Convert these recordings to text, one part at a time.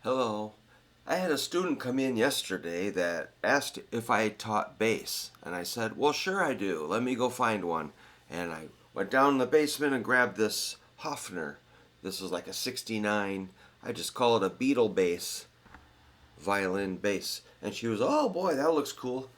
Hello. I had a student come in yesterday that asked if I taught bass. And I said, well, sure I do. Let me go find one. And I went down in the basement and grabbed this Hofner. This is like a 69. I just call it a Beetle bass, violin bass. And she was, oh boy, that looks cool.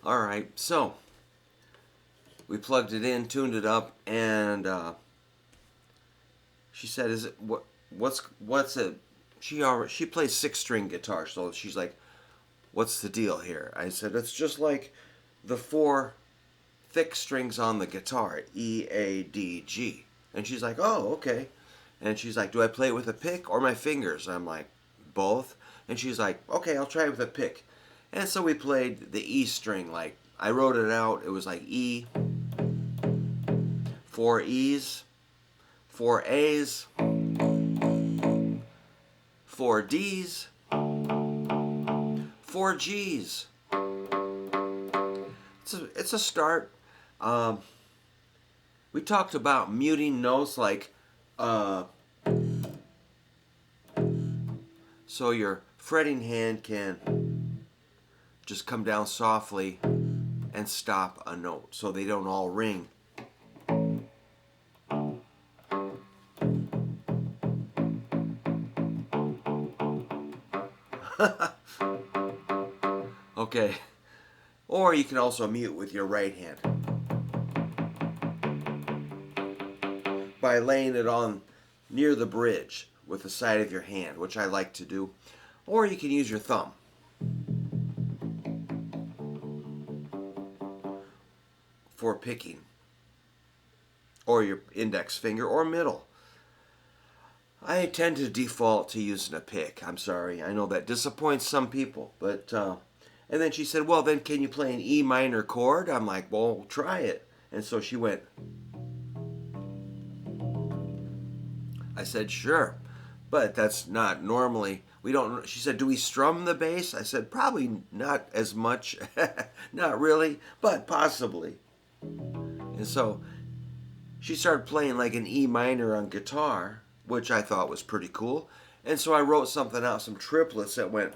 All right. So we plugged it in, tuned it up, and she said, "Is it what's it?" She plays 6 string guitar, so she's like, "What's the deal here?" I said, "It's just like the 4 thick strings on the guitar, E, A, D, G." And she's like, "Oh, okay." And she's like, "Do I play it with a pick or my fingers?" I'm like, "Both." And she's like, "Okay, I'll try it with a pick." And so we played the E string. Like I wrote it out. It was like E, 4 E's, 4 A's, 4 D's, 4 G's. It's a start. Um, we talked about muting notes like so your fretting hand can just come down softly and stop a note so they don't all ring. Okay. Or you can also mute with your right hand by laying it on near the bridge with the side of your hand, which I like to do. Or you can use your thumb for picking, or your index finger or middle. I tend to default to using a pick. I'm sorry. I know that disappoints some people, but and then she said, "Well, then can you play an E minor chord?" I'm like, "Well, try it." And so she went. I said, "Sure." But that's not normally, we don't, she said, "Do we strum the bass?" I said, "Probably not as much." Not really, but possibly. And so she started playing like an E minor on guitar, which I thought was pretty cool. And so I wrote something out, some triplets that went.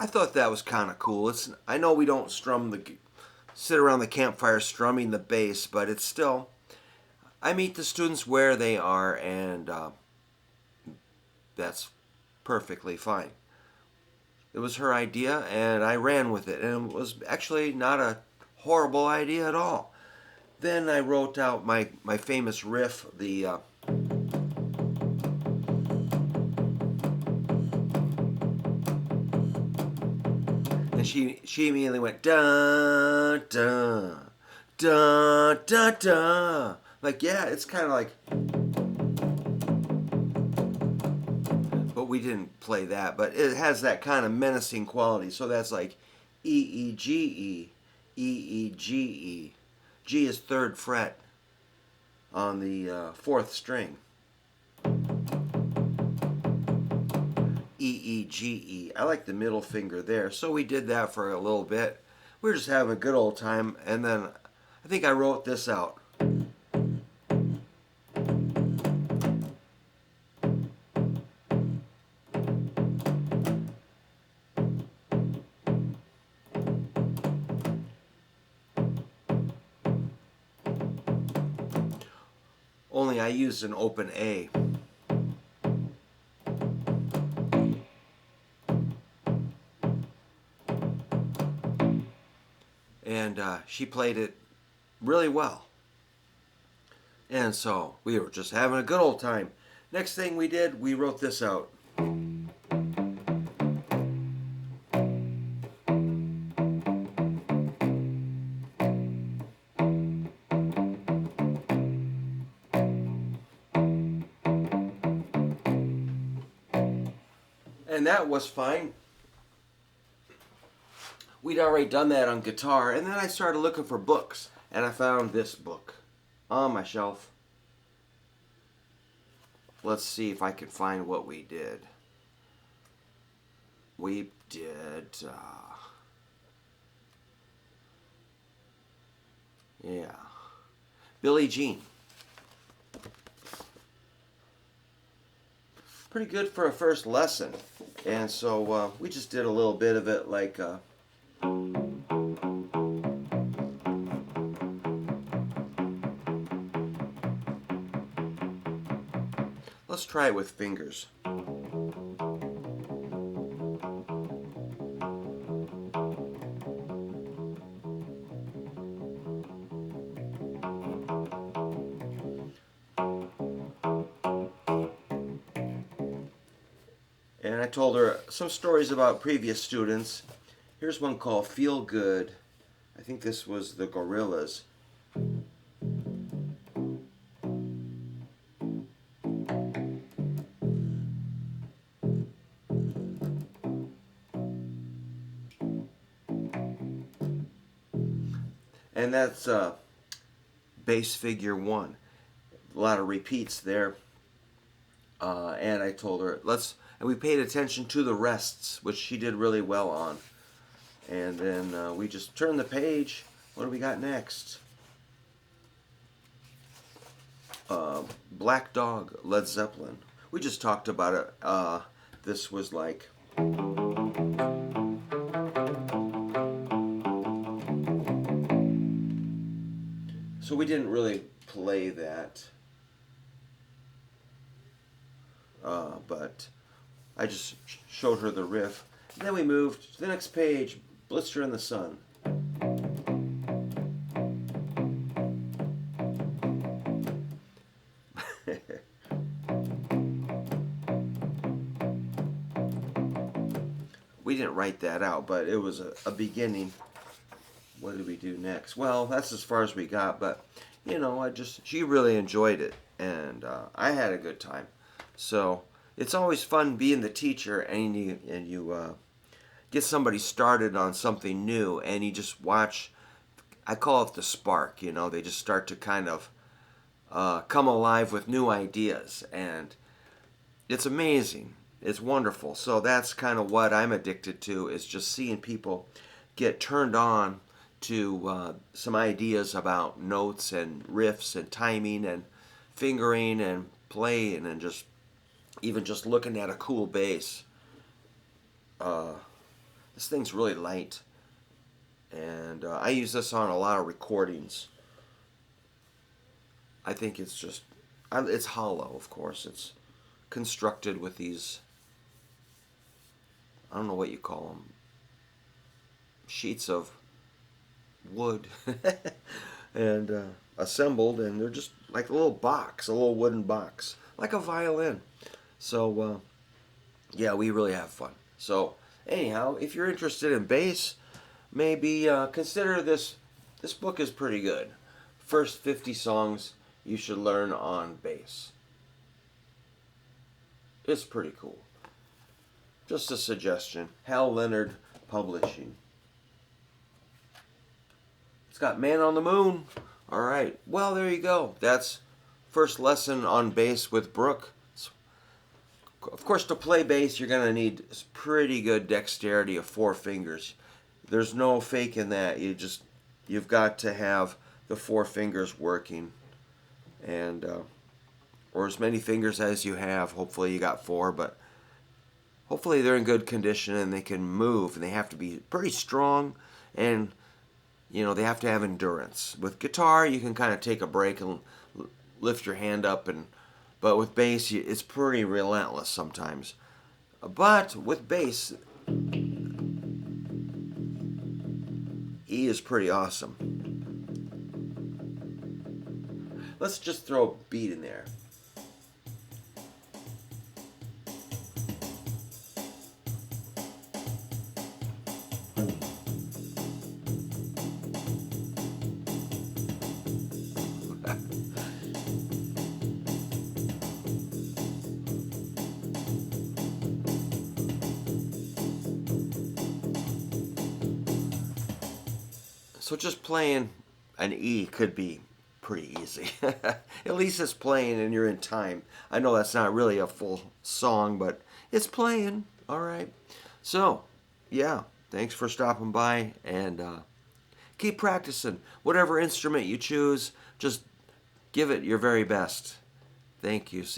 I thought that was kind of cool. I know we don't sit around the campfire strumming the bass, but it's still, I meet the students where they are, and that's perfectly fine. It was her idea, and I ran with it, and it was actually not a horrible idea at all. Then I wrote out my famous riff, and she immediately went dun dun dun dun dun. Like, yeah, it's kind of like, but we didn't play that. But it has that kind of menacing quality. So that's like E E G E, E E G E. G is 3rd fret on the 4th string. E E G E. I like the middle finger there. So we did that for a little bit. We were just having a good old time, and then I think I wrote this out. Only I used an open A. And she played it really well. And so we were just having a good old time. Next thing we did, we wrote this out. And that was fine. We'd already done that on guitar, and then I started looking for books, and I found this book on my shelf. Let's see if I can find what we did. We did, yeah, Billie Jean. Pretty good for a first lesson. And so we just did a little bit of it, like, let's try it with fingers. And I told her some stories about previous students. Here's one called Feel Good. I think this was the Gorillas. And that's bass figure 1. A lot of repeats there. And I told her, and we paid attention to the rests, which she did really well on. And then we just turned the page. What do we got next? Black Dog, Led Zeppelin. We just talked about it. This was like... So we didn't really play that. But I just showed her the riff. And then we moved to the next page, Blister in the Sun. We didn't write that out, but it was a beginning. What did we do next? Well, that's as far as we got, but she really enjoyed it, and I had a good time. So it's always fun being the teacher, and you get somebody started on something new, and you just watch. I call it the spark. They just start to kind of come alive with new ideas, and it's amazing. It's wonderful. So that's kind of what I'm addicted to, is just seeing people get turned on to some ideas about notes and riffs and timing and fingering and playing, and even just looking at a cool bass. This thing's really light, and I use this on a lot of recordings. I think it's hollow, of course. It's constructed with these, I don't know what you call them, sheets of wood and assembled, and they're just like a little box, a little wooden box, like a violin. So yeah, we really have fun. So anyhow, if you're interested in bass, maybe consider this book is pretty good. First 50 songs you should learn on bass. It's pretty cool. Just a suggestion. Hal Leonard Publishing. It's got Man on the Moon. All right. Well, there you go. That's first lesson on bass with Brook. Of course, to play bass, you're going to need pretty good dexterity of 4 fingers. There's no faking that. You've got to have the 4 fingers working, and or as many fingers as you have. Hopefully, you got 4, but hopefully they're in good condition and they can move, and they have to be pretty strong, and they have to have endurance. With guitar, you can kind of take a break and lift your hand up, but with bass, it's pretty relentless sometimes. But with bass, E is pretty awesome. Let's just throw a beat in there. So just playing an E could be pretty easy. At least it's playing and you're in time. I know that's not really a full song, but it's playing. All right. So, yeah, thanks for stopping by, and keep practicing. Whatever instrument you choose, just give it your very best. Thank you.